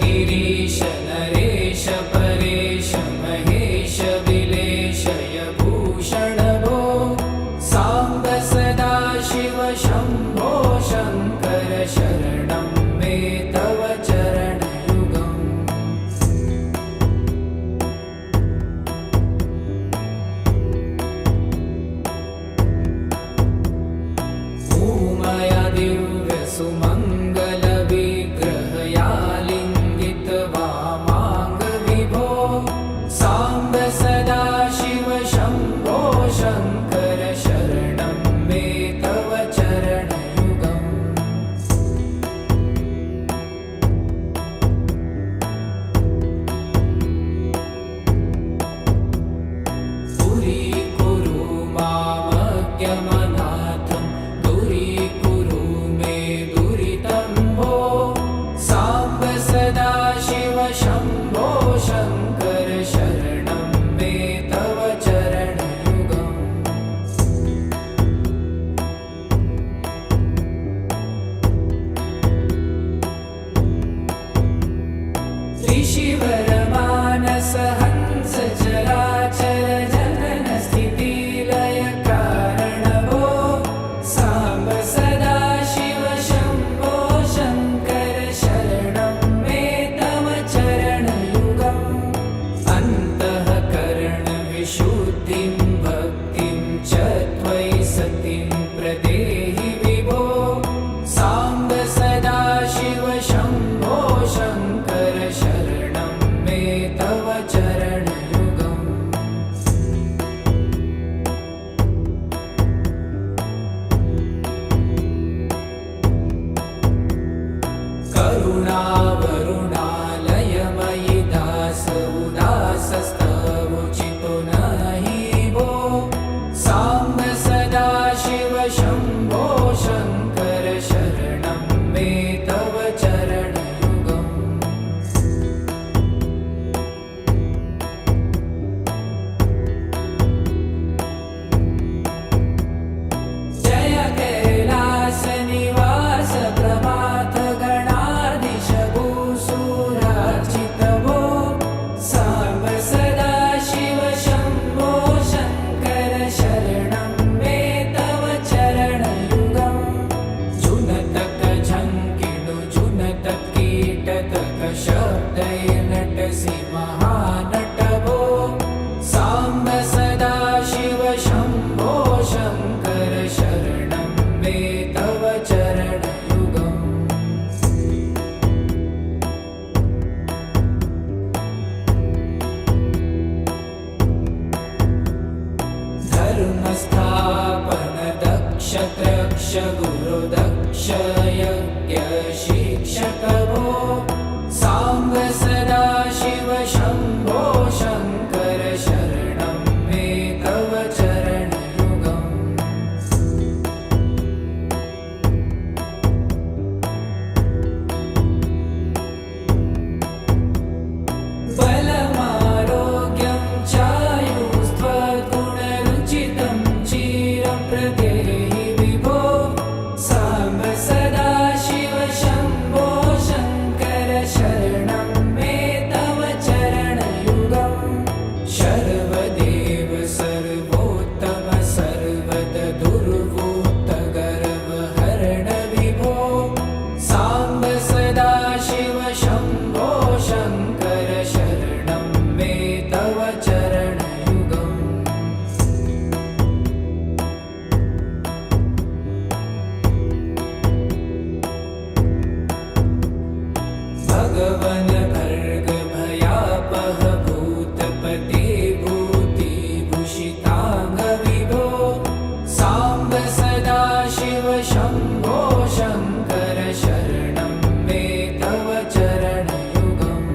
गिरीश नरेश परेश महेश विलेशय भूषण भो साम्ब सदा शिव शम्भो शङ्कर शरणं मे तव चरणयुगम् भूमया दिव्य सुमङ्गल विग्रहया लिङ्गित वामाङ्ग विभो साम्ब सदा शिव शम्भो शङ्कर शरणं मे तव चरणयुगम् दूरीकुरु मामज्ञमनाथं दूरीकुरु मे दुरितं भो साम्ब सदा शिव शम्भो शङ्कर शरणं मे तव चरणयुगम् ऋषिवर मानस हंस चराचर जनन स्थिति लय कारण भो साम्ब सदा शिव शम्भो शङ्कर शरणं मे तव चरणयुगम् अन्तःकरण विशुद्धिं भक्तिं च त्वयि सतिं प्रदेहि विभो साम्ब सदा शिव शम्भो शङ्कर शरणं मे तव चरणयुगम् करुणावरुणालयमयि दास उदासस्तवोचितो नहि भो साम्ब सदा शिव शम्भो शङ्कर शरणं मे तव चरणयुगम् जय कैलास निवास प्रभात गणाधीश भूसुरार्चित भो साम्ब सदा शिव शम्भो शङ्कर शरणं मे तव चरणयुगम् जुनतक झङ्किणु जुनतक कीटतक शब्दैर्नटसि महानट भो साम्ब सदा शिव शम्भो शङ्कर शरणं मे तव चरणयुगम् धर्मस्थापन दक्ष त्रक्ष गुरु दक्ष यज्ञ शिक्षक भो साम्ब सदा शिव शम्भो शङ्कर शरणं मे तव चरणयुगम् बलमारोग्यं चायुस्त्वगुणरुचितं चिरं प्रदेहि विभो साम्ब सदा शिव शम्भो शङ्कर शरणं मे तव चरणयुगम् शर्वदेव सर्वोत्तम सर्वद दुर्वूत गर्वहरण विभो साम्ब सदा शिव शम्भो शङ्कर शरणं मे तव चरणयुगम् भगवन् भर्ग भयापह भूतपते भूतिभूषिताङ्ग विभो साम्ब सदा शिव शम्भो शङ्कर शरणं मे तव चरणयुगम्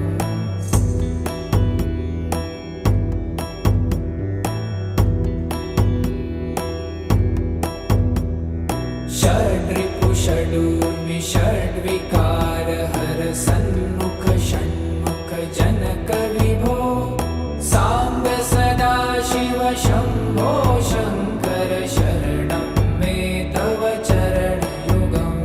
षड्रिपु षडूर्मि षड्विकार हर सन्मुख षण्मुख जनक विभो साम्ब सदा शिव शम्भो शङ्कर शरणं मे तव चरणयुगम्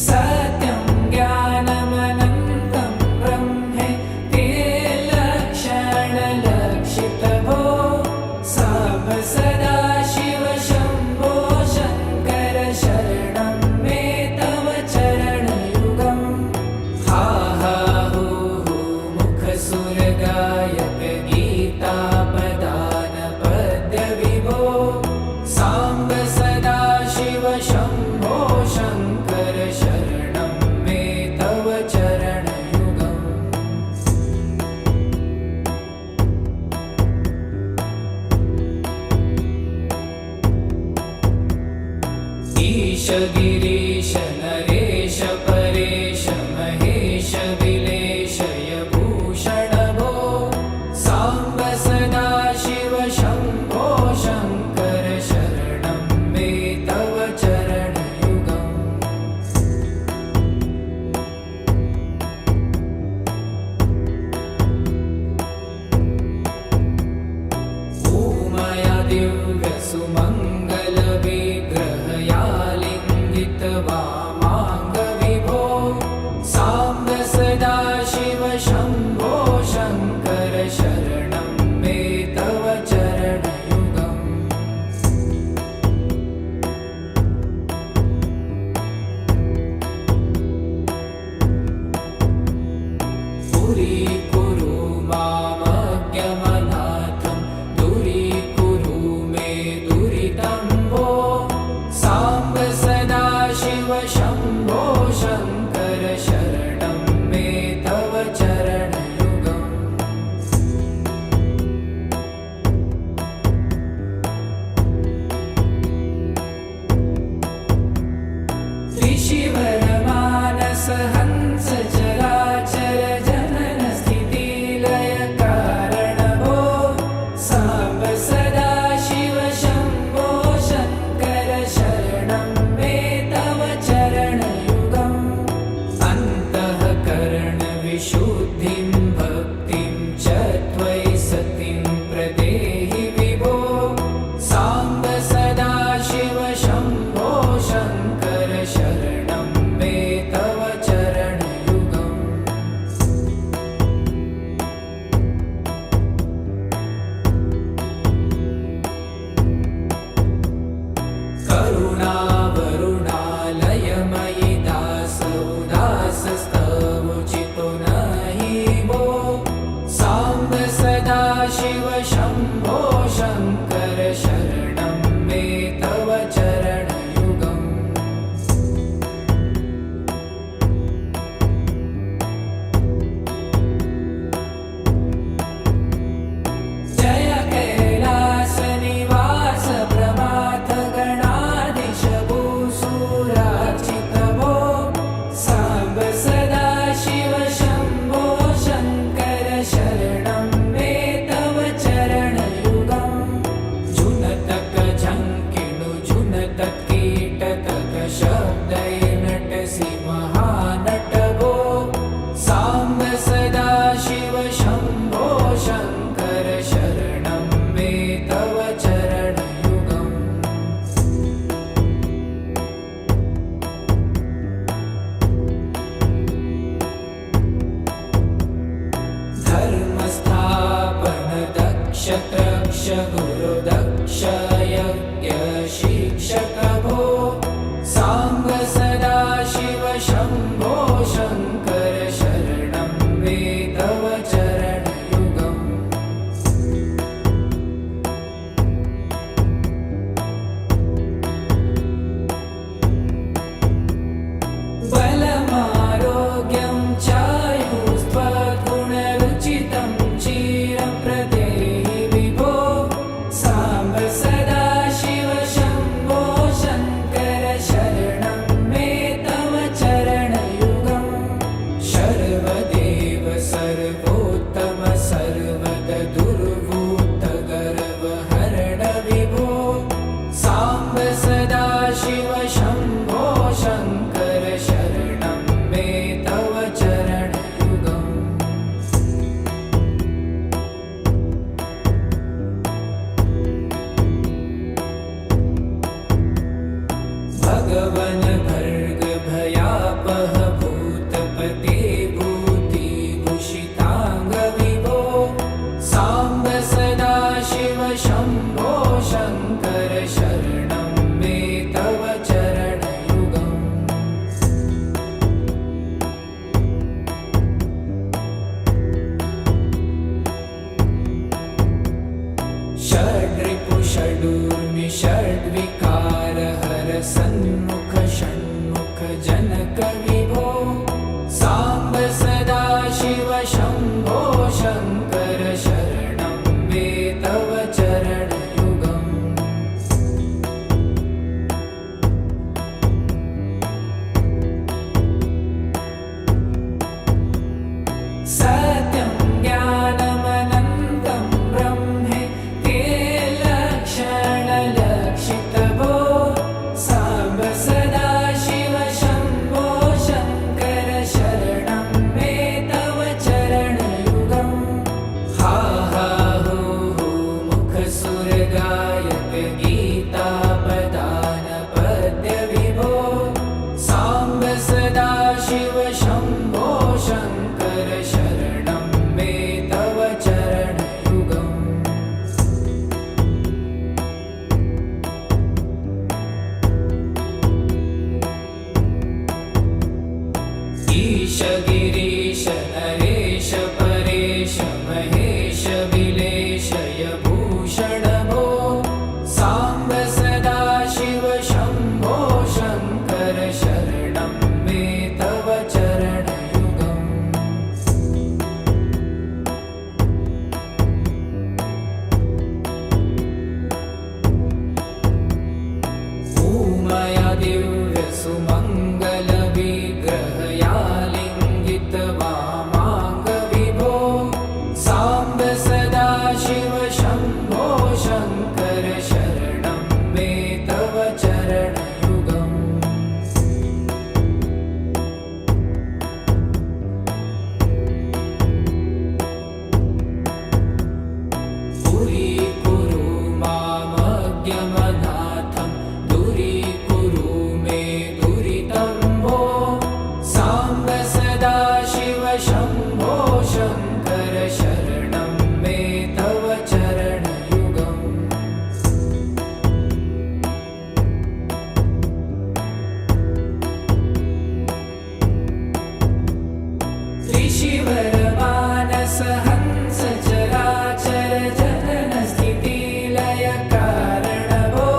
सत्यं ज्ञानमनन्तं ब्रह्मेति लक्षणलक्षितभो साम्ब सदाशिव शम्भो शङ्कर शरणं मे तव चरणयुगम् हा हा हू हू मुखसुरगायक गीतापदान पद्यविभो साम्ब सदाशिव शम्भो शङ्कर शरणं मे तव चरणयुगम् ईश गिरीश नरेश परेश महेश विलेशय भूषण भो साम्ब सदाशिव शम्भो शङ्कर शरणं मे तव चरणयुगम् ऊमया दिव्यसुमङ्गलविग्रहया लिङ्गितवामाङ्गविभो साम्ब सदाशिव शम्भो शङ्कर शरणं मे तव चरणयुगम् पुरीकुरु मामज्ञमनाथं दूरीकुरु मे दुरितं भो साम्ब सदाशिव शम्भो शङ्कर शरणं मे तव चरणयुगम् त्रिशिवरमानस हंस चराचर जनन स्थितिलय कारण भो साम्ब सदाशिव शम्भो शङ्कर शरणं मे तव चरणयुगम् अन्तःकरणविशुद्धिं भक्तिं च त्वयि सतिं प्रदेहि विभो साम्ब सदाशिव शम्भो शङ्कर शरणं मे तव चरणयुगम् करुणावरुणालयमयि दासोदासस्तवोचितो नहि भो साम्ब सदाशिव शम्भो शङ्कर शरणं मे तव चरणयुगम् जय कैलासनिवास प्रमाथ गणाधीश भूसुरार्चित भो साम्ब सदाशिव शम्भो शङ्कर शरणं मे तव चरणयुगम् झुनतक झङ्किणु झुनतक कीटतक शब्दै नटसि महानट भो साम्ब सदाशिव शम्भो शङ्कर शरणं मे तव चरणयुगम् धर्मस्थापन दक्ष त्रक्ष गुरुदक्ष यज्ञ शिक्षक भो साम्ब सदाशिव शम्भो शङ्कर शरणं मे तव चरणयुगम् बलमारोग्यं चायुस्त्वगुणरुचितं चिरं प्रदेहि विभो साम्ब सदाशिव विभो साम्ब सदाशिव शम्भो शङ्कर शरणं मे तव चरणयुगम् सत्यं ज्ञानमनन्तं ब्रह्मे ते लक्षणलक्षितभो साम्ब सदाशिव शम्भो शङ्कर शरणं मे तव चरणयुगम् हा हा हू हू मुखसुरगायक गीतापदान पद्यविभो साम्ब सदाशिव शम्भो शङ्कर शरणं मे तव चरणयुगम् ईश गिरीश नरेश परेश महेश विलेशय भूषण भो साम्ब सदाशिव शम्भो शङ्कर शरणं मे तव चरणयुगम् ऊमया दिव्यसुमङ्गलविग्रहया लिङ्गितवामाङ्गविभो साम्ब सदाशिव शम्भो शङ्कर शरणं मे तव चरणयुगम् पुरीकुरु मामज्ञमनाथं दूरीकुरु मे दुरितं भो साम्ब सदाशिव शम्भो शङ्कर शरणं मे तव चरणयुगम् त्रिशिवरमानस हंस चराचर जनन स्थितिलय कारण भो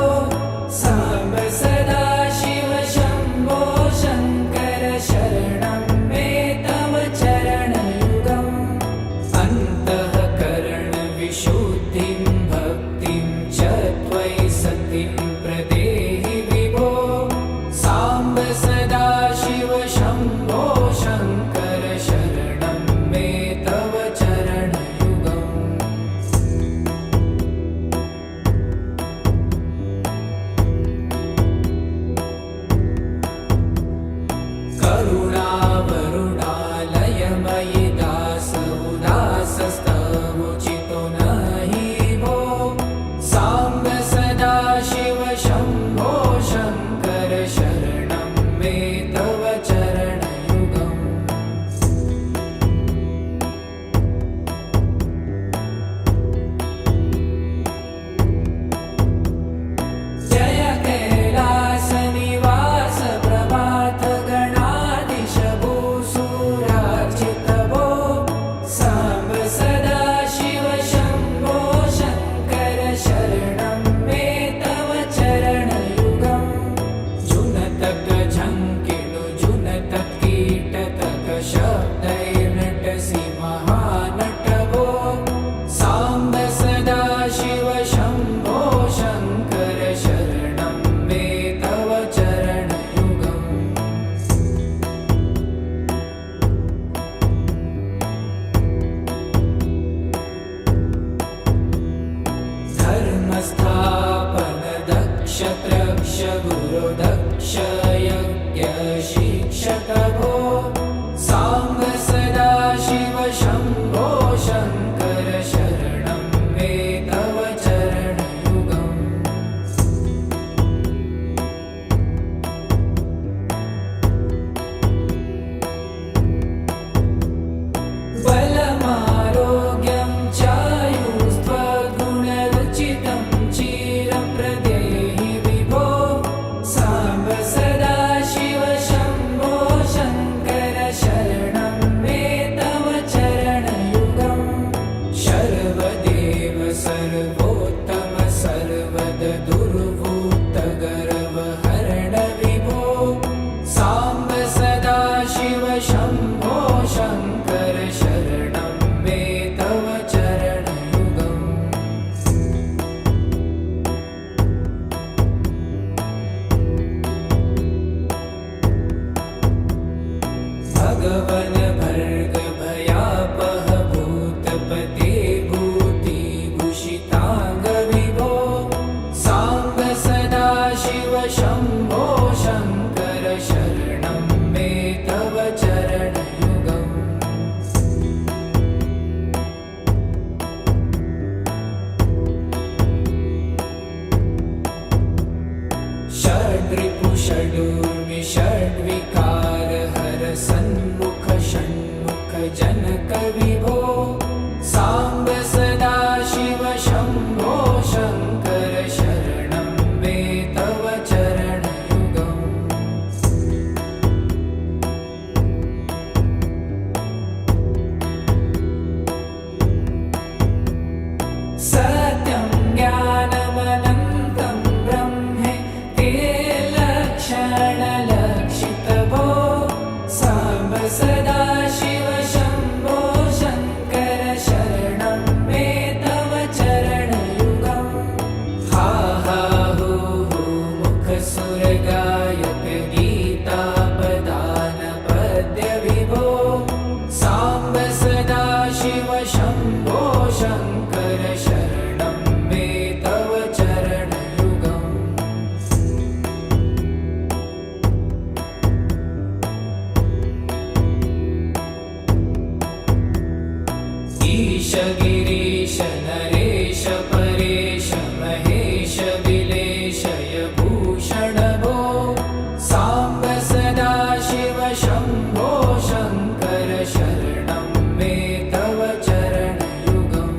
साम्ब सदाशिव शम्भो शङ्कर शरणं मे तव चरणयुगम् अन्तःकरण विशुद्धिं भक्तिं च त्वयि सतिं प्रदेहि विभो साम्ब सदाशिव शम्भो शङ्कर शरणं मे तव चरणयुगम् करुणावरुणालयमयि दास उदासस्तवोचितो नहि भो साम्ब सदाशिव शम्भो शङ्कर शरणं मे तव चरणयुगम् भगवन भर्ग भयापह भूतपते भूतिभूषितांग विभो सांब सदाशिव शंभो शंकर शरणं मे तव चरणयुगम् षड्रिपु षडूर्मि षड्विकार हर सन्मुख षण्मुख जनक विभो सांब सदाशिव शंभो शंकर शरणं मे तव चरणयुगम् सत्यं ज्ञानमनन्तं ब्रह्मे ते लक्षणलक्षितभो सांब सदाशिव शंभो शंकर शरणं मे तव चरणयुगम् हा हा हू हू मुखसुरगायक गीतापदान पद्य विभो सांब सदाशिव शंभो शंकर शरणं मे तव चरणयुगम् ईश गिरीश नरेश परेश महेश विलेशय भूषण भो सांब सदाशिव शंभो शंकर शरणं मे तव चरणयुगम्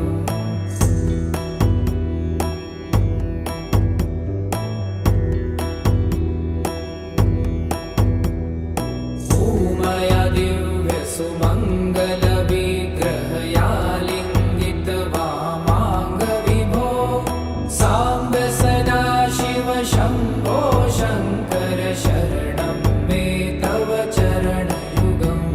उमया दिव्य सुमंगल विग्रहया लिंगित वामांग विभो सांब सदाशिव शंभो शंकर शरणं मे तव चरणयुगम्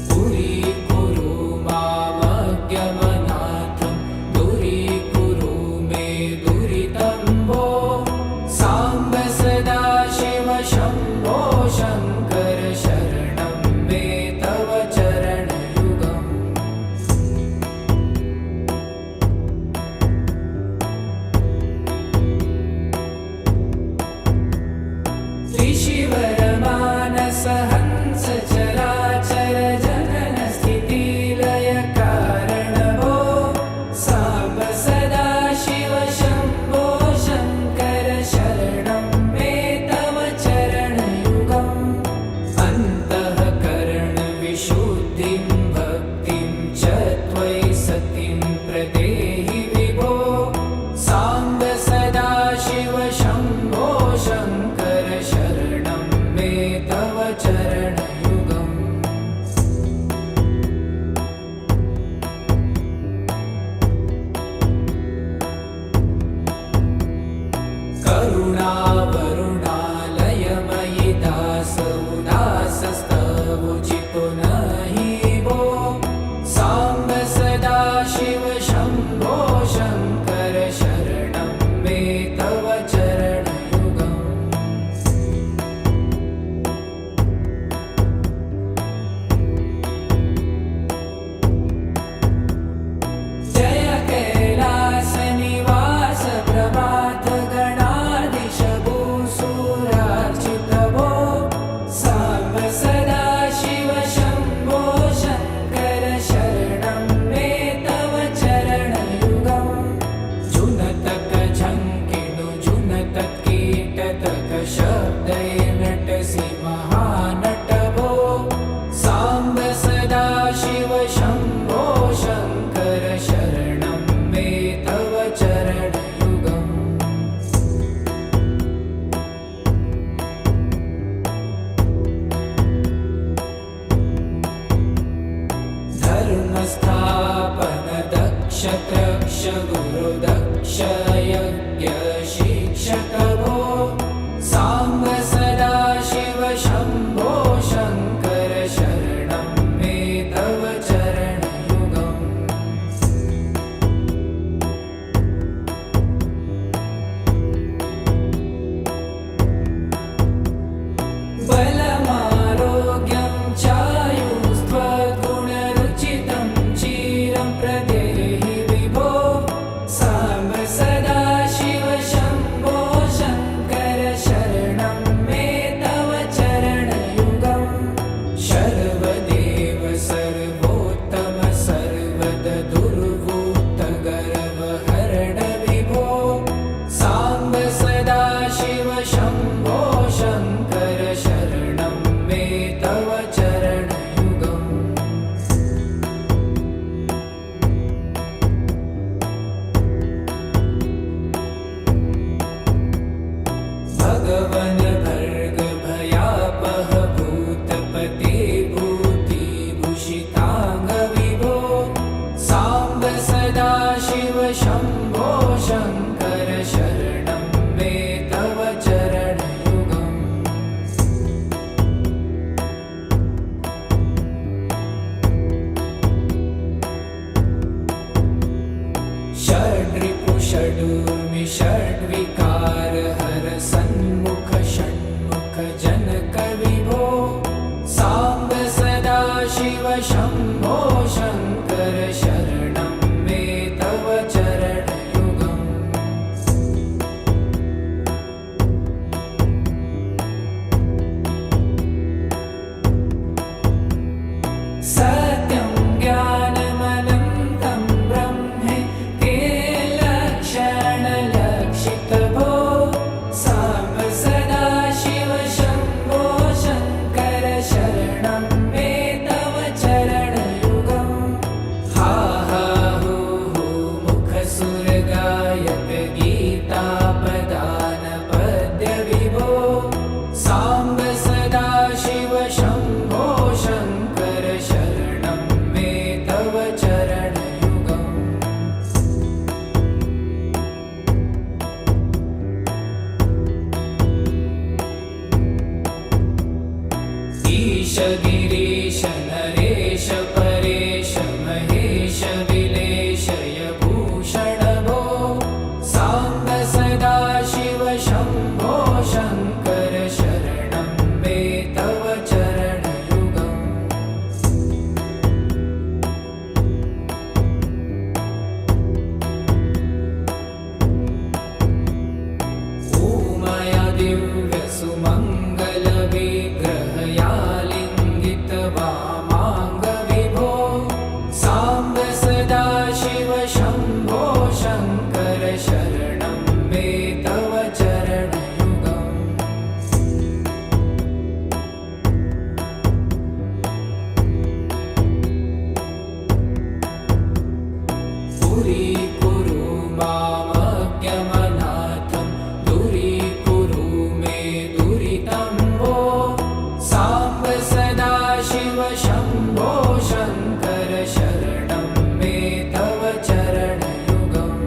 दूरीकुरु मामज्ञमनाथं दूरीकुरु मे दुरितं भो सांब सदाशिव शंभो शंकर शरणं मे तव चरणयुगम् त्रिशिवरमानस हंस चराचर जनन स्थिति लय कारण भो सांब सदाशिव शंभो शंकर शरणं मे तव चरणयुगम् अन्तःकरण विशुद्धिं भक्तिं च त्वयि सतिं प्रदेहि विभो सांब सदाशिव शंभो शंकर शरणं मे तव चरणयुगम् करुणावरुणालयमयि दास उदासस्तवोचितो नहि भो सांब सदाशिव शंभो शंकर शरणं मे तव चरणयुगम् जय कैलास निवास प्रभात गणाधीश भूसुरार्चित भो सांब सदाशिव शंभो शंकर शरणं मे तव चरणयुगम् जुनतक झंकिणु जुनतक कीटतक शब्दै नटसि महानट भो सांब सदाशिव शंभो शंकर शरणं मे तव चरणयुगम् धर्मस्थापन दक्ष त्रक्ष गुरुदक्ष यज्ञ शिक्षक भो सांब सदाशिव शंभो शंकर शरणं मे तव चरणयुगम् शङ्कर शरणं मे तव चरणयुगम् षड्रिपु षडूर्मि षड्विकार हर सन्मुख षण्मुख जनक विभो साम्ब सदा शिव शम्भो शङ्कर शरणं मे तव चरणयुगम् सत्यं ज्ञानमनन्तं ब्रह्मे ते लक्षणलक्षितभो साम्ब सदा शिव शम्भो शङ्कर शरणं मे तव चरणयुगम् हा हा हू हू मुखसुरगायक गीतापदान पद्य विभो साम्ब सदा शिव शम्भो शङ्कर शरणं मे तव चरणयुगम् ईश गिरीश नरेश परेश महेश विलेशय भूषण भो साम्ब सदा शिव शम्भो शङ्कर शरणं मे तव चरणयुगम् उमया दिव्यसुमङ्गलविग्रहया लिङ्गित वामाङ्ग विभो साम्ब सदा शिव शम्भो शङ्कर शरणं मे तव चरणयुगम् पुरीकुरु मामज्ञमनाथं दूरीकुरु मे दुरितं भो साम्ब सदा शिव शम्भो शङ्कर शरणं मे तव चरणयुगम्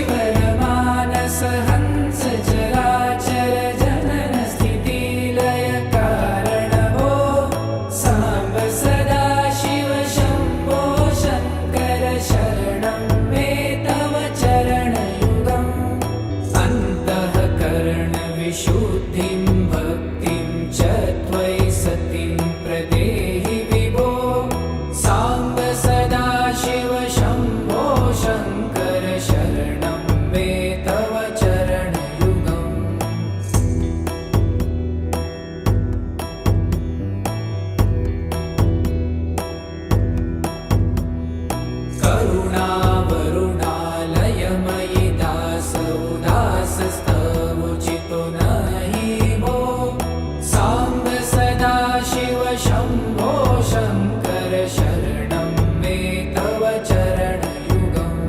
त्रिशिवरमानस हंस चराचर जनन स्थितिलय कारण भो साम्ब सदा शिव शम्भो शङ्कर शरणं मे तव चरणयुगम् अन्तःकरण विशुद्धिं भक्तिं च त्वयि सतिं प्रदेहि विभो साम्ब सदा शिव शम्भो शङ्कर शरणं मे तव चरणयुगम् करुणावरुणालयमयि दास उदासस्तवोचितो नहि भो साम्ब सदा शिव शम्भो शङ्कर शरणं मे तव चरणयुगम्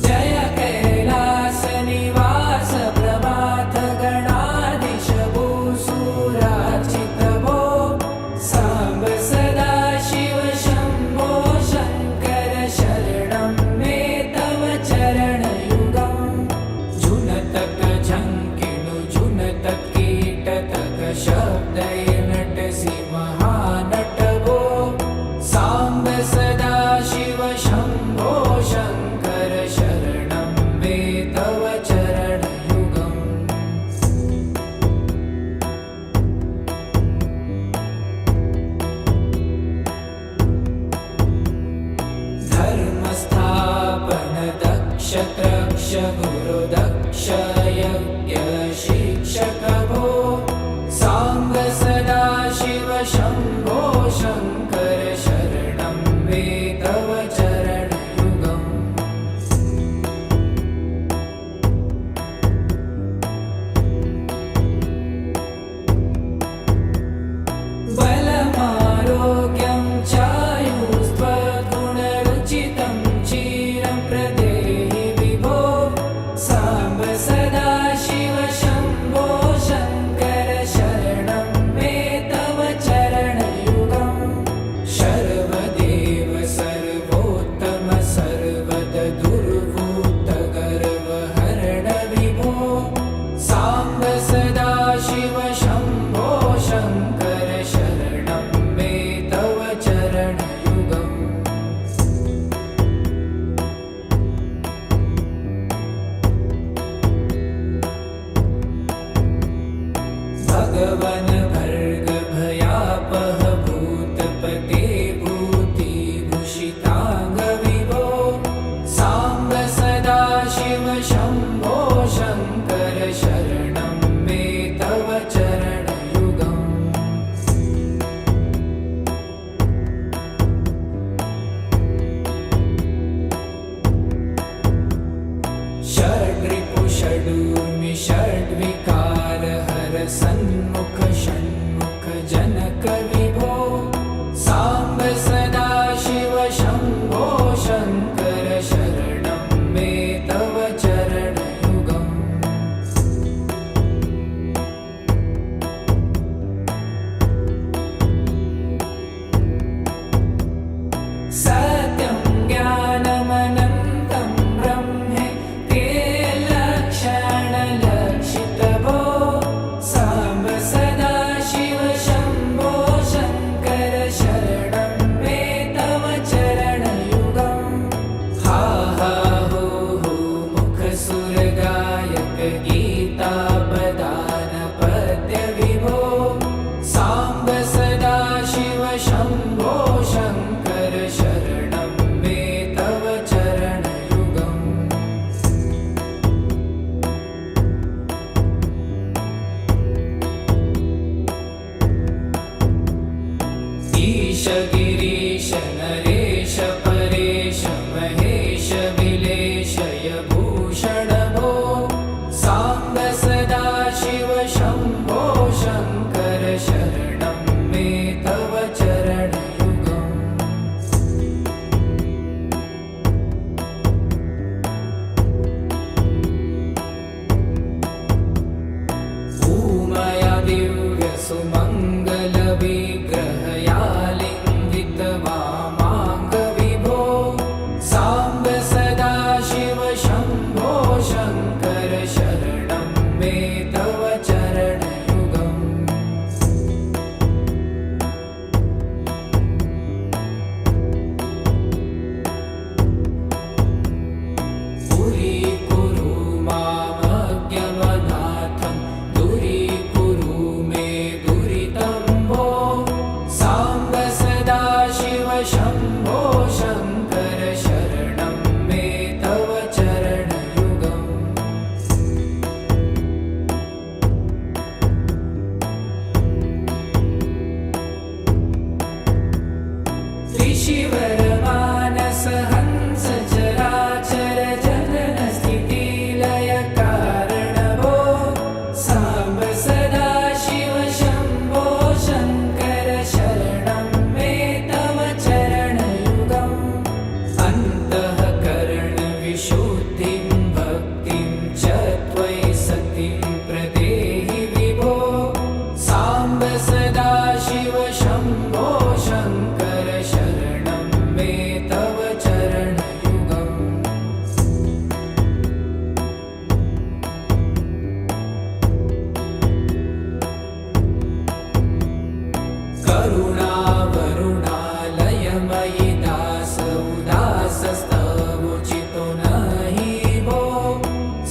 जय कैलासनिवास प्रभात गणाधीश भूसुरार्चित भो साम्ब सदा शिव शम्भो शङ्कर शरणं मे तव चरणयुगम् झुनतक झङ्किणु झुनतक कीटतक शब्दै नटसि महानट भो साम्ब सदा शिव शम्भो शङ्कर शरणं मे तव चरणयुगम् धर्मस्थापन दक्ष त्रक्ष गुरुदक्ष यज्ञ शिक्षक भो साम्ब सदा शिव शम्भो शङ्कर शरणं मे तव चरणयुगम् बलमारोग्यं चायुस्त्वद्गुणरुचितं विकार हर सन्मुख षण्मुख जनक विभो साम्ब सदा शिव शम्भो शङ्कर शरणं मे तव चरणयुगम् सत्यं ज्ञानमनन्तं ब्रह्मे ते लक्षणलक्षितभो साम्ब सदा शिव शम्भो शङ्कर शरणं मे तव चरणयुगम् हा हा हो हो मुखसुरगायक गीतापदान पद्य विभो साम्ब सदा शिव शम्भो शङ्कर शरणं मे तव चरणयुगम् ईश गिरीश नरेश परेश महेश विलेशय भूषण भो साम्ब सदा शिव शम्भो शङ्कर शरणं मे तव चरणयुगम् ऊमया दिव्य सुमङ्गल विग्रहया लिङ्गित वामाङ्ग विभो साम्ब सदा शिव शम्भो शङ्कर शरणं मे तव चरणयुगम् पुरीकुरु मामज्ञमनाथं दूरीकुरु मे दुरितं भो साम्ब सदा शिव शम्भो शङ्कर शरणं मे तव चरणयुगम् त्रिशिवरमानस हंस चराचर जनन स्थितिलय कारण भो साम्ब सदा शिव शम्भो शङ्कर शरणं मे तव चरणयुगम् अन्तःकरण विशुद्धिं भक्तिं च त्वयि सतिं प्रदेहि विभो साम्ब सदा शिव शम्भो शङ्कर शरणं मे तव चरणयुगम् करुणावरुणालयमयि दास उदासस्तवोचितो नहि भो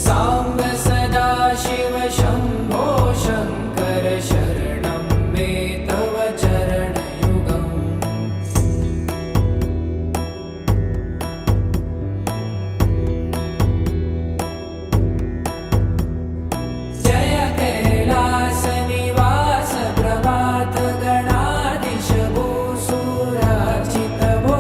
साम्ब सदा शिव शम्भो शङ्कर शरणं मे तव चरणयुगम् जय कैलासनिवास प्रभात गणाधीश भूसुरार्चित भो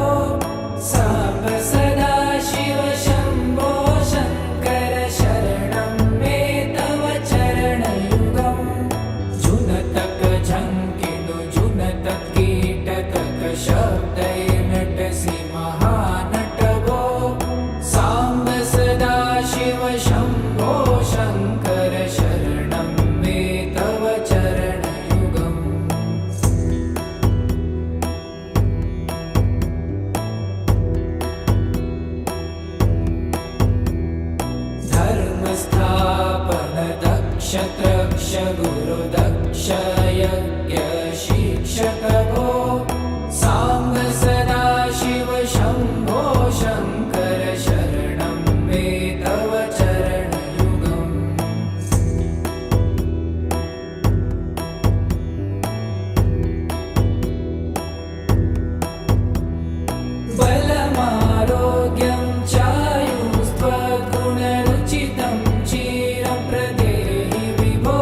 साम्ब सदा शिव शम्भो शङ्कर शरणं मे तव चरणयुगम् जुनतक झङ्किनु जुनतक कीटतक शब्दैर्नटसि महानट भो साम्ब सदा शिव शम्भो शङ्कर शरणं मे तव चरणयुगम् धर्मस्थापन दक्ष त्रक्ष गुरु दक्ष यज्ञ शिक्षक भो साम्ब सदा शिव शम्भो शङ्कर शरणं मे तव चरणयुगम् बलमारोग्यं चायुस्त्वगुणरुचितं चिरं प्रदेहि विभो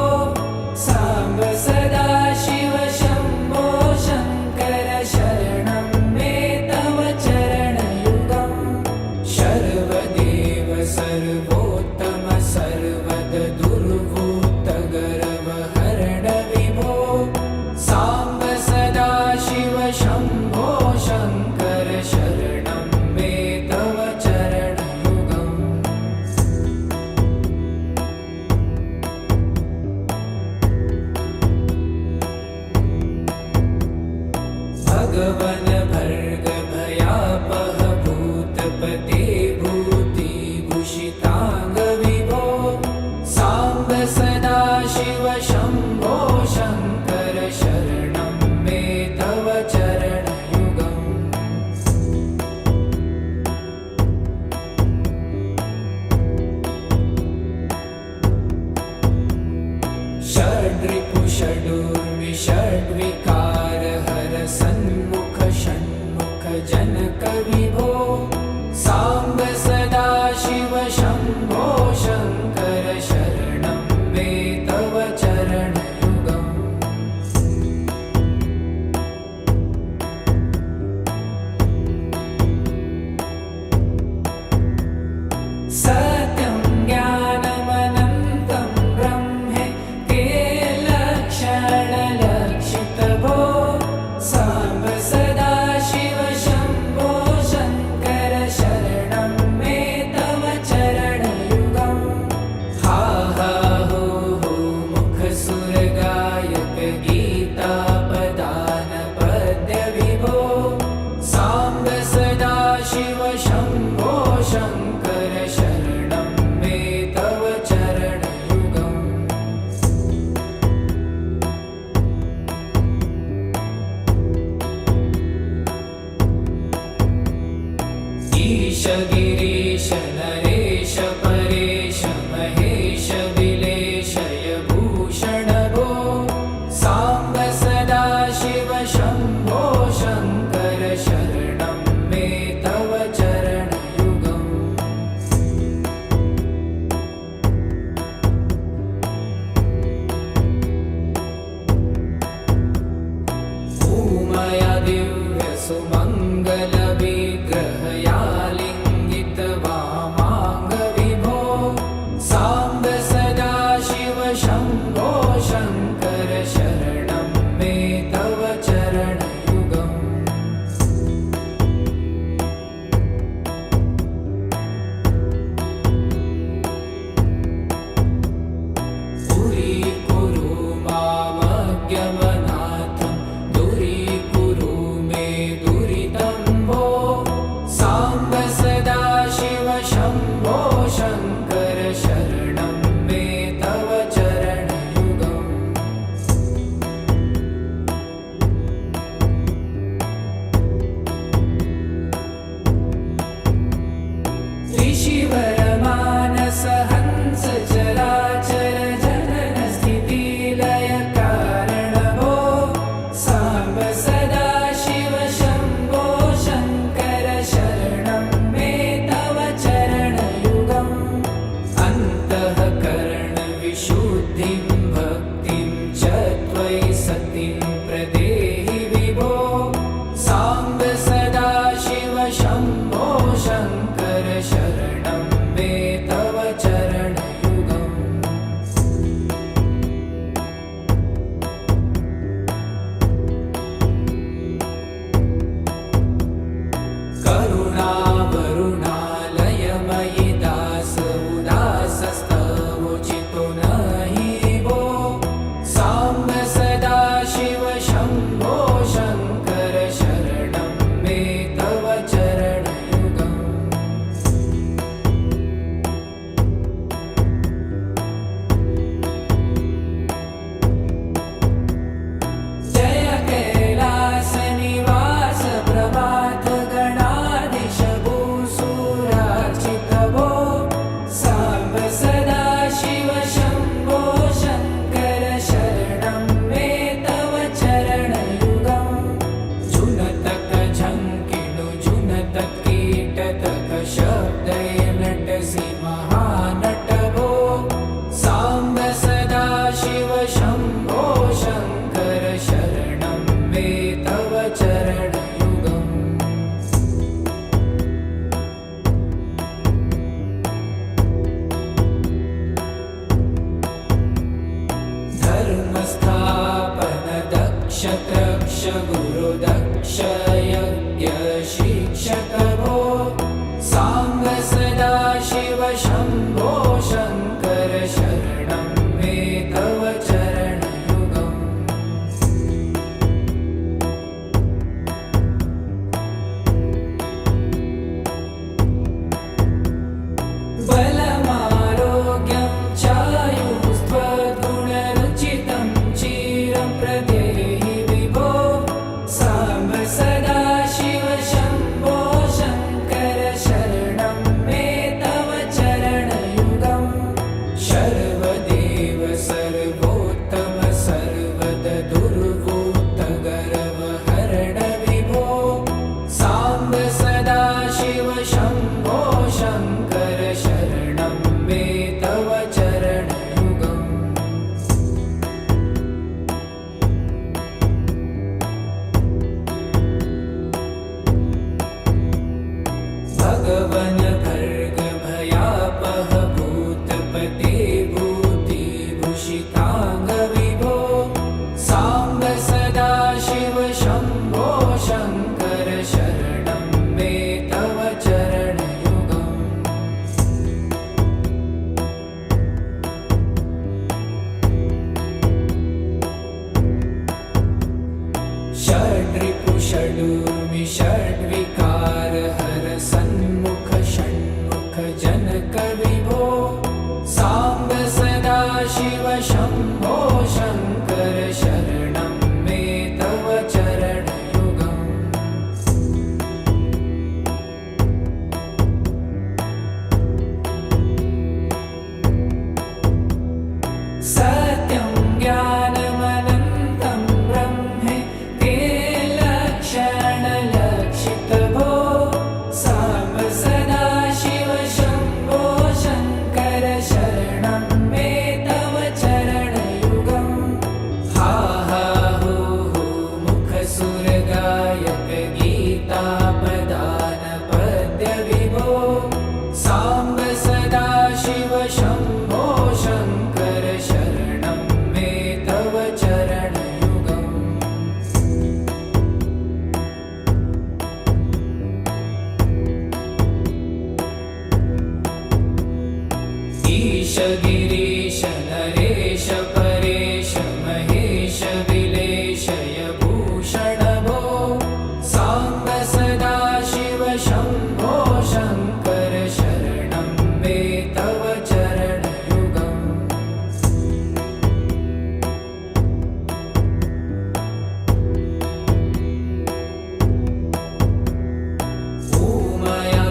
साम्ब सदा शिव शम्भो शङ्कर शरणं मे तव चरणयुगम् सर्वदेव सर्वोत्तम सर्वद दुर्वृत्त शङ्कर शरणं मे तव चरणयुगम् ईश गिरीश नरेश परेश महेश विलेशय भूषण भो साम्ब सदा शिव शम्भो शङ्कर शरणं मे तव चरणयुगम् उमया दिव्य सुमङ्गल विग्रहया लिङ्गित वामाङ्ग विभो साम्ब सदा शिव शम्भो शङ्कर शरणं मे तव चरणयुगम् पुरीकुरु मामज्ञमनाथं दूरीकुरु मे दुरितं भो साम्ब सदा शिव शम्भो शङ्कर शरणं मे तव चरणयुगम् ऋषिवरमानस हंस चराचर जनन स्थितिलय कारण भो साम्ब सदा शिव शम्भो शङ्कर शरणं मे तव चरणयुगम् अन्तःकरण विशुद्धिं भक्तिं च त्वयि सतिं प्रदेहि विभो साम्ब सदा शिव शम्भो शङ्कर शरणं मे तव चरणयुगम् करुणावरुणालयमयि दास उदासस्तवोचितो नहि भो साम्ब सदा शिव शम्भो शङ्कर शरणं मे तव चरणयुगम् जय कैलासनिवास प्रभात गणाधीश भूसुरार्चित भो साम्ब सदा शिव शम्भो शङ्कर शरणं मे तव चरणयुगम् जुनतक झङ्किणु जुनतक कीटतक शब्दय नटसि महानट भो साम्ब सदा शिव शम्भो शङ्कर शरणं मे तव चरणयुगम् धर्मस्थापन दक्ष त्रक्ष गुरुदक्ष यज्ञ शिक्षक भो साम्ब सदा शिव शम्भो शङ्कर शरणं मे तव चरणयुगम् बलमारोग्यं चायुस्त्वगुणरुचितं चिरं प्रदेहि विभो साम्ब सदा शिव शम्भो शङ्कर शरणं मे तव चरणयुगम् शर्वदेव सर्वोत्तम सर्वद दुर्वूत गर्वहरण विभो साम्ब सदा शिव शम्भो शङ्कर शरणं मे तव चरणयुगम् भगवन भर्ग भयापह भूतपते भूतिभूषिताङ्ग विभो साम्ब सदा शिव शम्भो शङ्कर शरणं मे तव चरणयुगम् जनक विभो साम्ब सदा शिव शम्भो शङ्कर शरणं मे तव चरणयुगम् सत्यं ज्ञानमनन्तं ब्रह्मे ते लक्षणलक्षितभो साम्ब सदा शिव शम्भो शङ्कर शरणं मे तव चरणयुगम् हा हा हू हू मुखसुरगायक गीतापदान पद्यविभो साम्ब सदा शिव शम्भो शङ्कर शरणं मे तव चरणयुगम् ईश गिरीश नरेश परेश महेश विलेशय भूषण भो साम्ब सदा शिव शम्भो शङ्कर शरणं मे तव चरणयुगम् ऊमया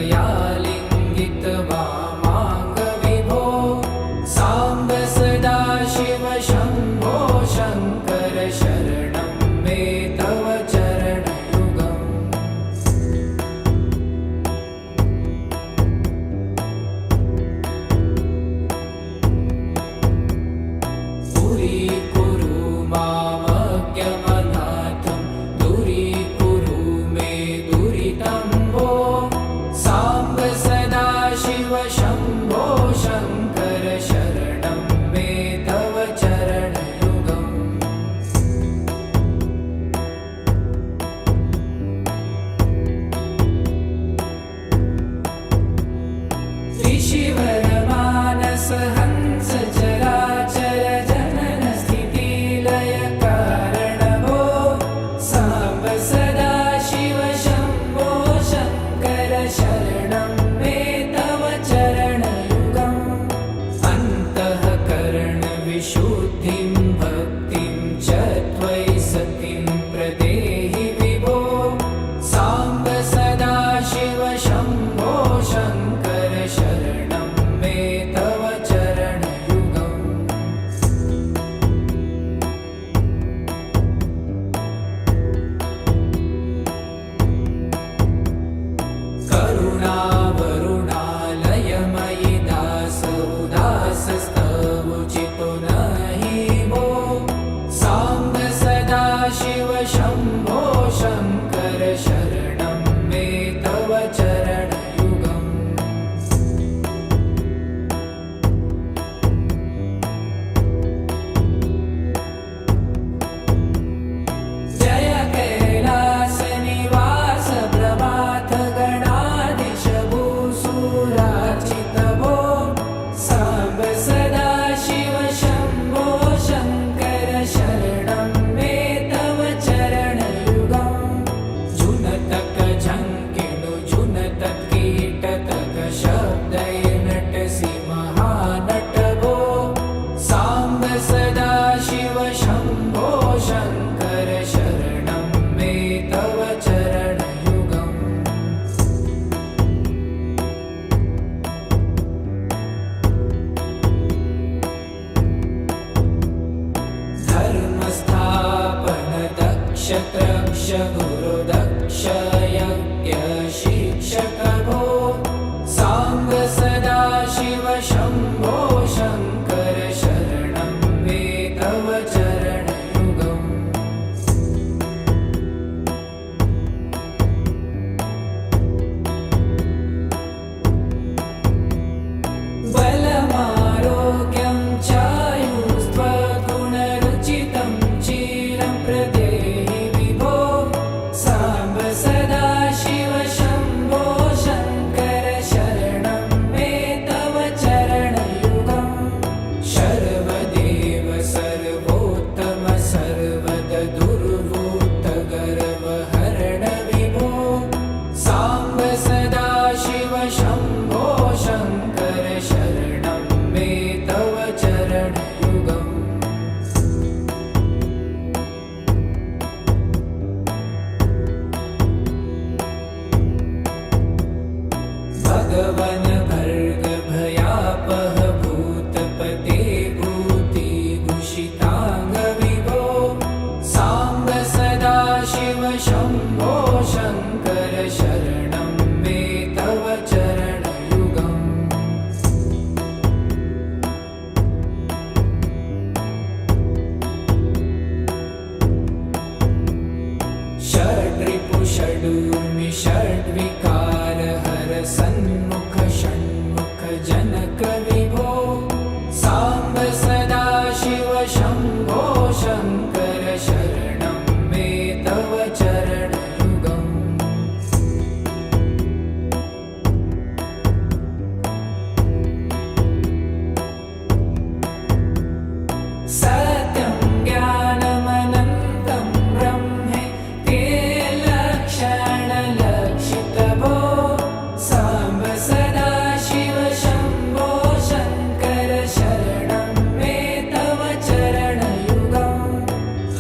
दिव्यसुमङ्गलविग्रहयालिङ्गित वामाङ्गविभो साम्ब सदा शिव शम्भो शङ्कर शरणं मे तव चरणयुगम् दूरीकुरु मामज्ञमनाथं दूरीकुरु मे दुरितं भो साम्ब सदा शिव शम्भो शङ्कर शरणं मे तव चरणयुगम् ऋषिवरमानस हंस चराचर जनन स्थितिलय कारण भो साम्ब सदा शिव शम्भो शङ्कर शरणं मे तव चरणयुगम् अन्तःकरणविशुद्धिं भक्तिं च त्वयि सतिं प्रदेहि विभो साम्ब सदा शिव शम्भो शङ्कर शरणं मे तव चरणयुगम् करुणावरुणालयमयि दास उदासस्तवुचितो नहि भो साम्ब सदा शिव शम्भो शङ्कर शरणं मे तव चरणयुगम् जय कैलासनिवास प्रभात गणाधीश भूसुरार्चित भो साम्ब सदा शिव शम्भो शङ्कर शरणं मे तव चरणयुगम् जुनतक झङ्किणु जुनतक कीटतक शब्दैर्नटसि महानट भो साम्ब सदा शिव शम्भो शङ्कर शरणं मे तव चरणयुगम् धर्मस्थापन दक्ष त्रक्ष गुरुदक्ष यज्ञ शिक्षक भो साम्ब सदा शिव शम्भो शङ्कर शरणं मे तव चरणयुगम् बलमारोग्यं चायुस्त्वगुणरुचितं चिरं प्रदेहि विभो वन भर्ग भयापह भूतपते भूतिभूषितांग विभो सांब सदाशिव शंभो शंकर शरणं मे तव चरणयुगम् षड्रिपु षडूर्मि षड्विकार हर सन्मुख षण्मुख जनक विभो सांब सदाशिव शंभो शंकर शरणं मे तव चरणयुगम् सत्यं ज्ञानमनन्तं ब्रह्मे ते लक्षणलक्षितभो सांब सदाशिव शंभो शंकर शरणं मे तव चरणयुगम्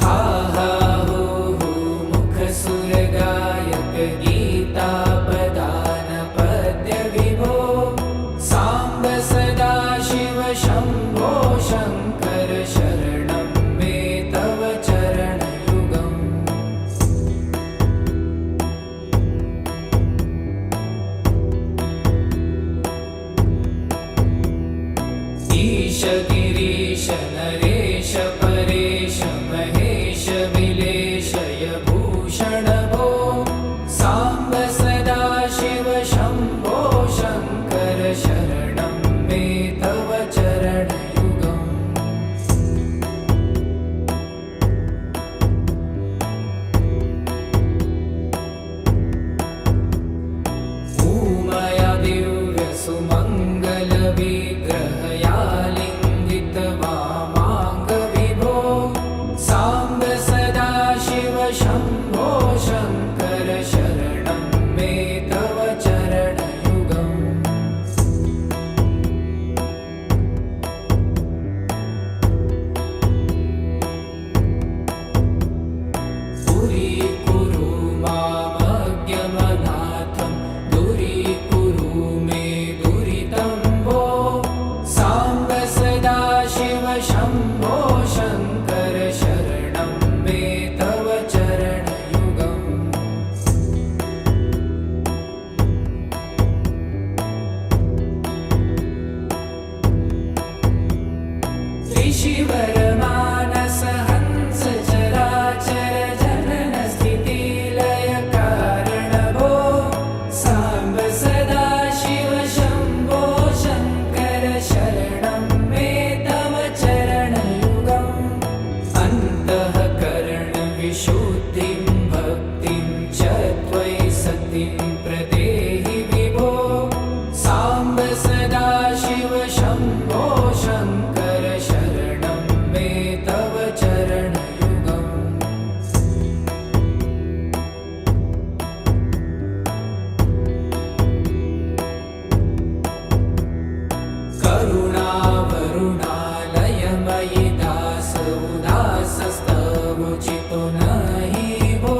हा हा हो हो मुखसुरगायक गीतापदान पद्य विभो सांब सदाशिव शंभो शंकर शरणं मे तव चरणयुगम् ईश गिरीश नरेश परेश महेश विलेशय भूषण भो सांब सदाशिव शंभो शंकर शरणं मे तव चरणयुगम् उमया दिव्य सुमंगल विग्रहया लिंगित वामांग विभो सांब सदाशिव शंभो शंकर शरणं मे तव चरणयुगम् दूरीकुरु मामज्ञमनाथं दूरीकुरु मे दुरितं भो सांब सदाशिव शंभो शंकर शरणं मे तव चरणयुगम् त्रिशिवरमानस हंस चराचर जनन स्थिति लय कारण भो सांब सदाशिव शंभो शंकर शरणं मे तव चरणयुगम् अन्तःकरण विशुद्धिं भक्तिं च त्वयि सतिं प्रदेहि विभो सांब सदाशिव शंभो शंकर शरणं मे तव चरणयुगम् करुणावरुणालयमयि दास उदासस्तवोचितो नहि भो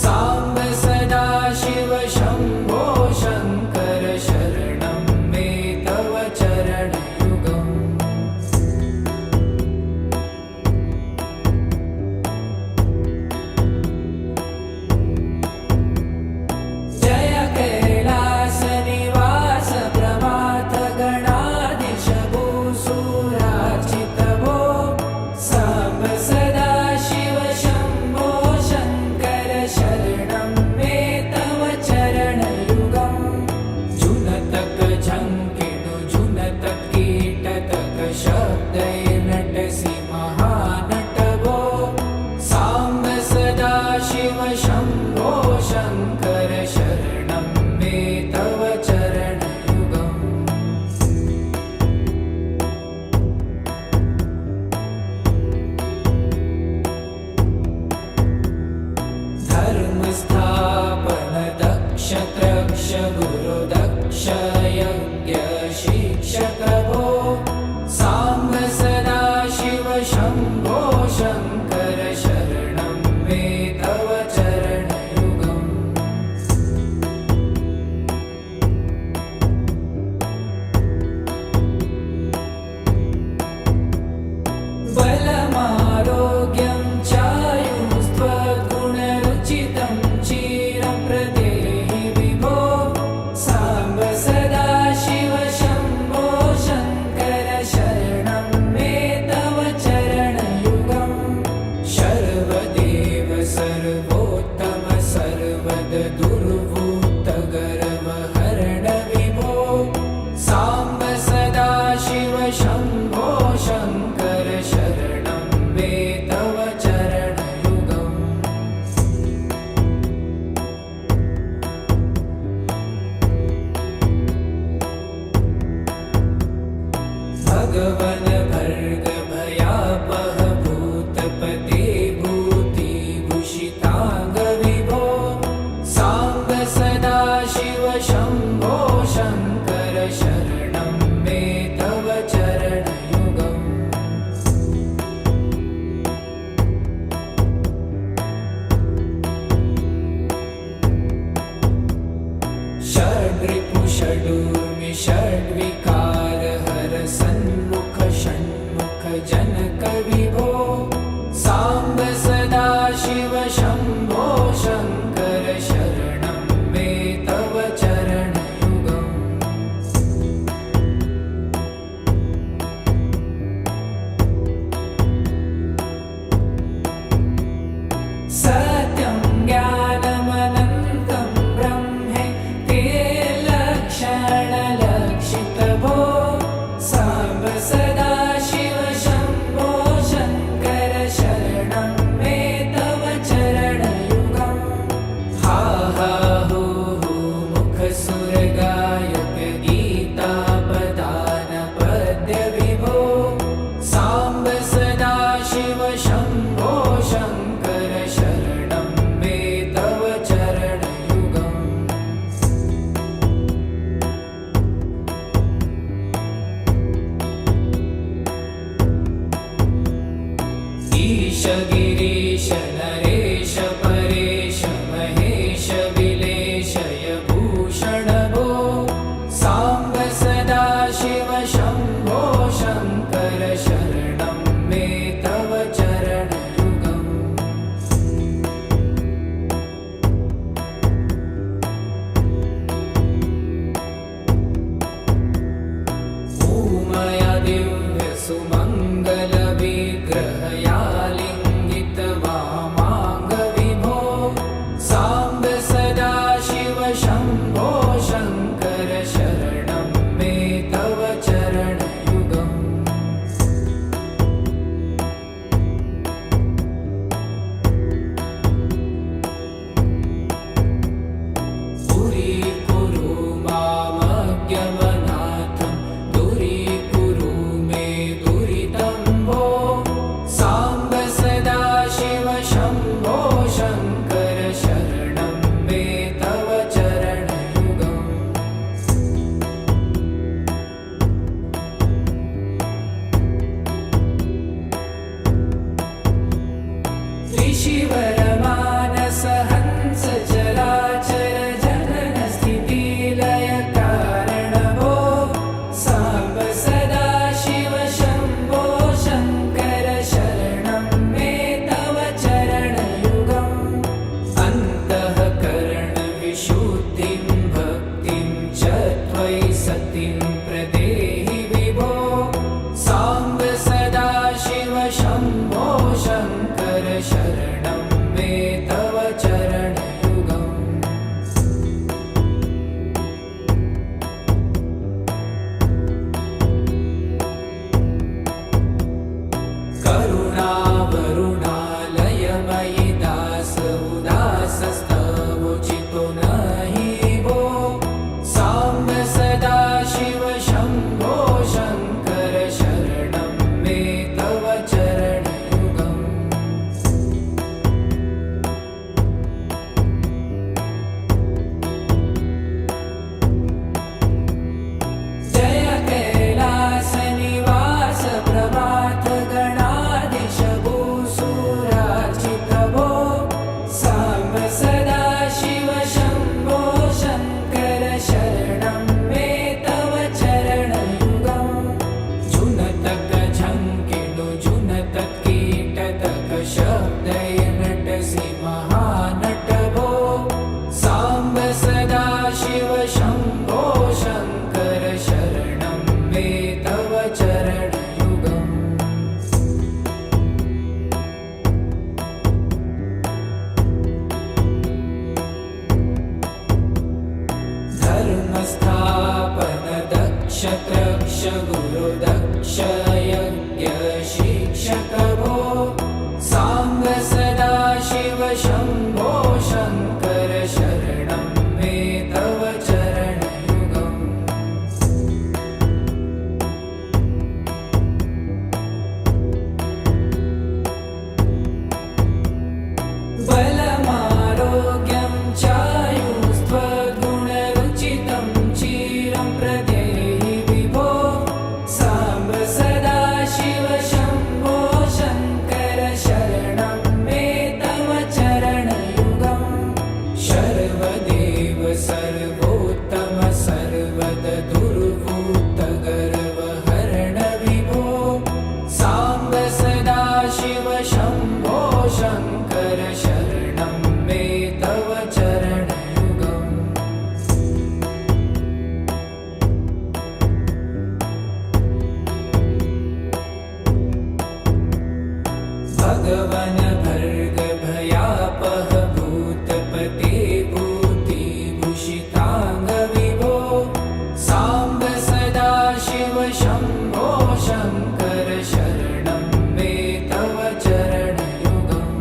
सांब सदाशिव शंभो शंकर शरणं मे तव चरणयुगम् जय कैलास निवास प्रमाथ गणाधीश भूसुरार्चित भो सांब सदाशिव शंभो शंकर शरणं मे तव चरणयुगम् जुनतक झंकिणु जुनतक कीटतक शब्दैर्नटसि महानट भो सांब सदाशिव शंभो शंकर शरणं मे तव चरणयुगम् धर्मस्थापन दक्ष त्रक्ष गुरु दक्ष यज्ञ शिक्षक भो सांब सदाशिव शंभो शंकर शरणं मे तव चरणयुगम् सदाशिव शम्भो शङ्कर शरणं मे तव चरणयुगम् षड्रिपु षडूर्मि षड्विकार हर सन्मुख षण्मुख जनक विभो साम्ब सदाशिव शम्भो शङ्कर शरणं मे तव चरणयुगम् सत्यं ज्ञानमनन्तं ब्रह्मे ते लक्षणलक्षितभो साम्ब सदाशिव शम्भो शङ्कर शरणं मे तव चरणयुगम् हा हा हू हू मुखसुरगायक गीतापदान पद्य विभो साम्ब सदाशिव शम्भो शङ्कर शरणं मे तव चरणयुगम् ईश गिरीश नरेश परेश महेश विलेशय भूषण भो साम्ब सदाशिव शम्भो शङ्कर शरणं मे तव चरणयुगम् ऊमया दिव्य सुमङ्गल विग्रहया लिङ्गित वामाङ्ग विभो साम्ब सदाशिव शम्भो शङ्कर शरणं मे तव चरणयुगम् पुरीकुरु मामज्ञमनाथं दूरीकुरु मे दुरितं भो साम्ब सदाशिव शम्भो शङ्कर शरणं मे तव चरणयुगम् त्रिशिवरमानस हंस चराचर जनन स्थितिलय कारण भो साम्ब सदाशिव शम्भो शङ्कर शरणं मे तव चरणयुगम् अन्तःकरण विशुद्धिं भक्तिं च त्वयि सतिं प्रदेहि विभो साम्ब सदाशिव शम्भो शङ्कर शरणं मे तव चरणयुगम् करुणावरुणालयमयि दास उदासस्तवोचितो नहि भो साम्ब सदाशिव शम्भो शङ्कर शरणं मे तव चरणयुगम् जय कैलास निवास प्रभात गणाधीश भूसुरार्चित भो साम्ब सदाशिव शम्भो शङ्कर शरणं मे तव चरणयुगम् जुनतक झङ्किणु जुनतक कीटतक शब्दय नटसि महानट भो साम्ब सदाशिव शम्भो शङ्कर शरणं मे तव चरणयुगम् धर्मस्थापन दक्ष त्रक्ष गुरु दक्ष यज्ञ शिक्षक भो साम्ब सदाशिव शम्भो शङ्कर शरणं मे तव चरणयुगम् बलमारोग्यं चायुस्त्वगुण सर्वार्थाङ्ग विभो साम्ब सदाशिव शम्भो शङ्कर शरणं मे तव चरणयुगम्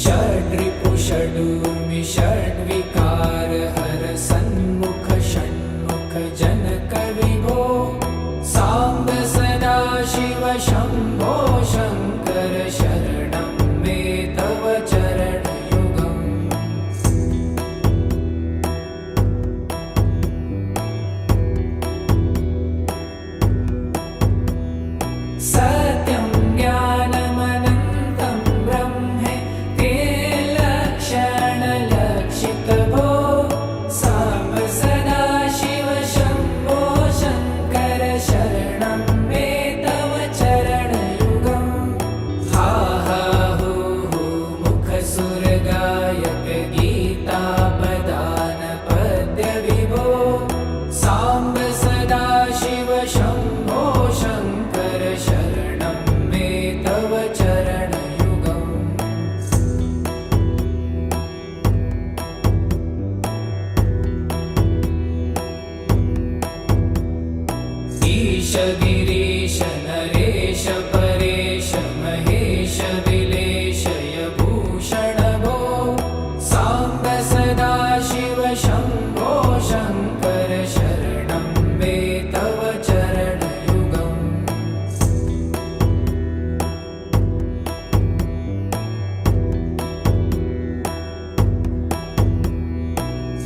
षड्रिपु षडूर्मि षड्विकार हर सन्मुख षण्मुख जनक विभो साम्ब सदाशिव शम्भो शङ्कर शरणं मे तव चरणयुगम् सत्यं ज्ञानमनन्तं ब्रह्मे ते लक्षणलक्षितभो साम्ब सदाशिव शम्भो शङ्कर शरणं मे तव चरणयुगम् हा हा हू हू मुखसुरगायक गीतापदान पद्य विभो साम्ब सदाशिव शम्भो शङ्कर शरणं मे तव चरणयुगम् ईश गिरीश नरेश परेश महेश विलेशय भूषण भो साम्ब सदाशिव शम्भो शङ्कर शरणं मे तव चरणयुगम्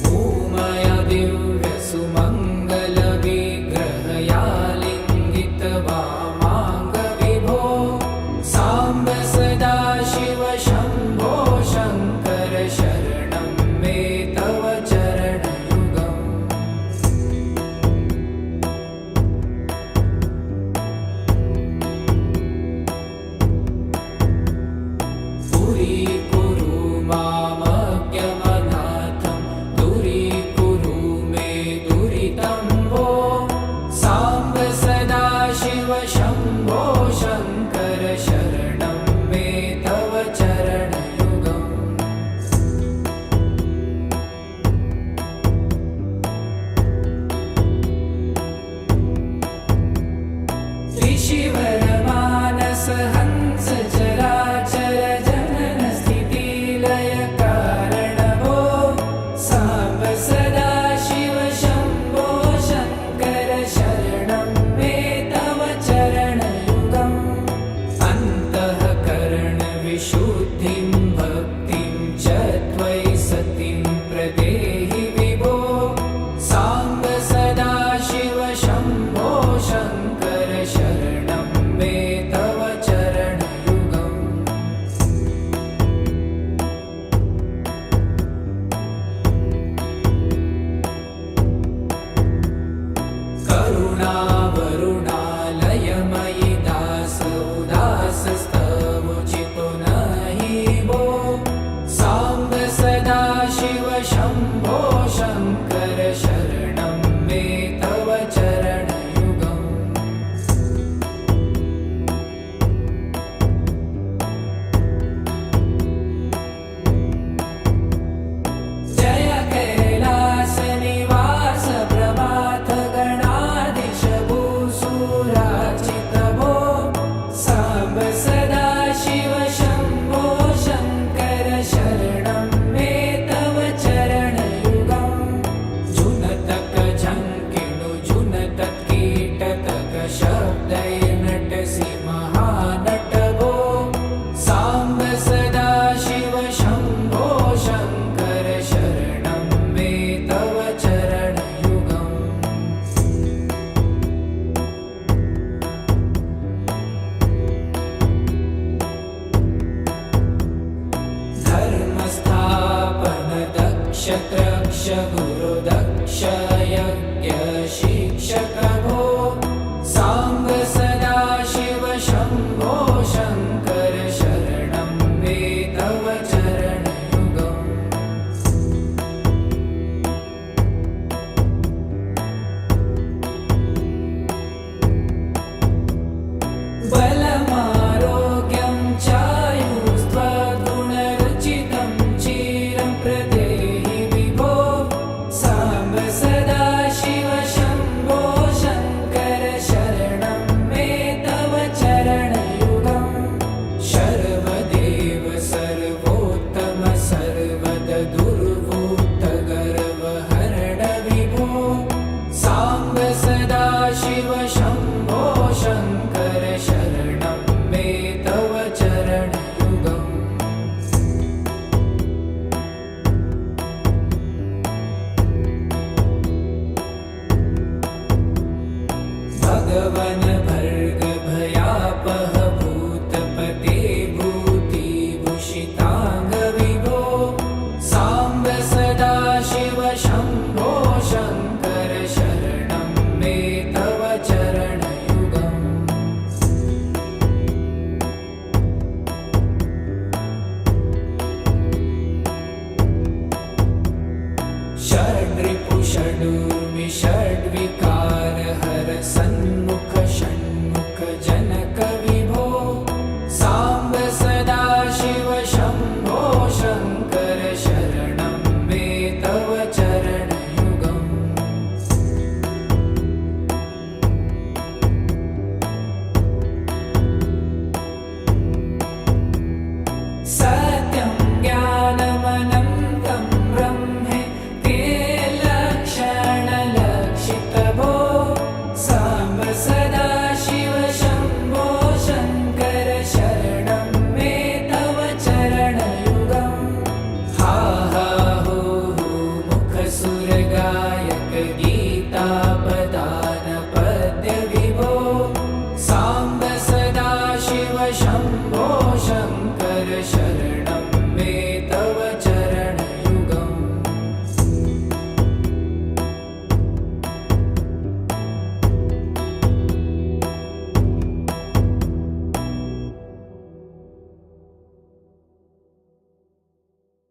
उमया दिव्यसुमङ्गलविग्रहयालिङ्गित वामाङ्ग विभो साम्ब सदाशिव शम्भो शङ्कर शरणं मे तव चरणयुगम् पुरीकुरु मामज्ञमनाथं दूरीकुरु मे दुरितं भो साम्ब सदाशिव शम्भो शङ्कर शरणं मे तव चरणयुगम् त्रिशिवरमानस हंस चराचर जनन स्थितिलय कारण भो साम्ब सदाशिव शम्भो शङ्कर शरणं मे तव चरणयुगम् अन्तःकरण विशुद्धिं भक्तिं च त्वयि सतिं प्रदेहि विभो साम्ब सदाशिव शम्भो शङ्कर शरणं मे तव चरणयुगम् करुणावरुणालयमयि दास उदासस्तवोचितो नहि भो साम्ब सदाशिव शम्भो शङ्कर शरणं मे तव चरणयुगम् जय कैलासनिवास प्रभात गणाधीश भूसुरार्चित भो साम्ब सदाशिव शम्भो शङ्कर शरणं मे तव चरणयुगम् जुनतक झङ्किणु जुनतक कीटतक शब्दैर्नटसि महानट भो साम्ब सदाशिव शम्भो शङ्कर शरणं मे तव चरणयुगम् धर्मस्थापन दक्ष त्रक्ष गुरु दक्ष यज्ञ शिक्षक भो साम्ब सदाशिव शम्भो शङ्कर शरणं मे तव चरणयुगम् बलम शम्भो शङ्कर शरणं